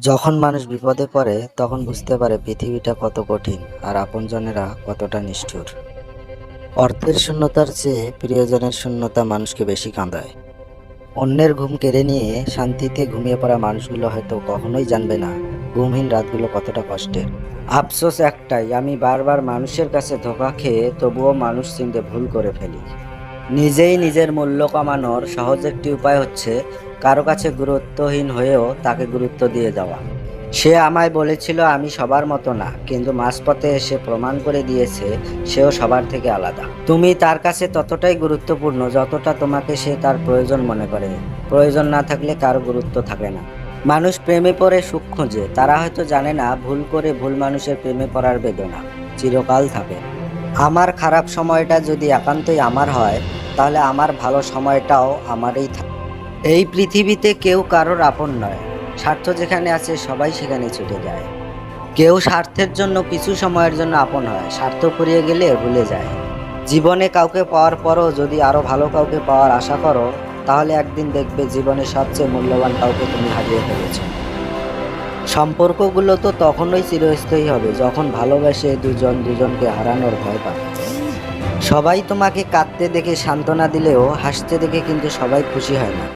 যখন মানুষ বিপদে পড়ে তখন বুঝতে পারে পৃথিবীটা কত কঠিন আর আপনজনেরা কতটা নিষ্ঠুর। অর্থের শূন্যতার চেয়ে প্রিয়জনের শূন্যতা মানুষকে বেশি কাঁদায়। অন্যের ঘুম কেড়ে নিয়ে শান্তিতে ঘুমিয়ে পড়া মানুষগুলো হয়তো কখনোই জানবে না ঘুমহীন রাতগুলো কতটা কষ্টের। আফসোস একটাই, আমি বারবার মানুষের কাছে ধোঁকা খেয়ে তবুও মানুষ চিনতে ভুল করে ফেলি। নিজেই নিজের মূল্য কমানোর সহজ একটি উপায় হচ্ছে কারো কাছে গুরুত্বহীন হয়েও তাকে গুরুত্ব দিয়ে যাওয়া। সে আমায় বলেছিল আমি সবার মতো না, কিন্তু মাঝপথে এসে প্রমাণ করে দিয়েছে সেও সবার থেকে আলাদা। তুমি তার কাছে ততটাই গুরুত্বপূর্ণ যতটা তোমাকে সে তার প্রয়োজন মনে করে। প্রয়োজন না থাকলে কারো গুরুত্ব থাকে না। মানুষ প্রেমে পড়ে সুখ খোঁজে, তারা হয়তো জানে না ভুল করে ভুল মানুষের প্রেমে পড়ার বেদনা চিরকাল থাকে। আমার খারাপ সময়টা যদি একান্তই আমার হয়, তাহলে আমার ভালো সময়টাও আমারই থাকে। এই পৃথিবীতে কেউ কারোর আপন নয়। স্বার্থ যেখানে আছে সবাই সেখানে ছুটে যায়। কেউ স্বার্থের জন্য কিছু সময়ের জন্য আপন হয়, স্বার্থ ফুরিয়ে গেলে ভুলে যায়। জীবনে কাউকে পাওয়ার পরও যদি আরো ভালো কাউকে পাওয়ার আশা করো, তাহলে একদিন দেখবে জীবনে সবচেয়ে মূল্যবান কাউকে তুমি হারিয়ে ফেলেছো। সম্পর্কগুলো তো তখনই চিরস্থায়ী হবে যখন ভালোবেসে দুজন দুজনকে হারানোর ভয় পাবে। সবাই তোমাকে কাঁদতে দেখে সান্ত্বনা দিলেও হাসতে দেখে কিন্তু সবাই খুশি হয় না।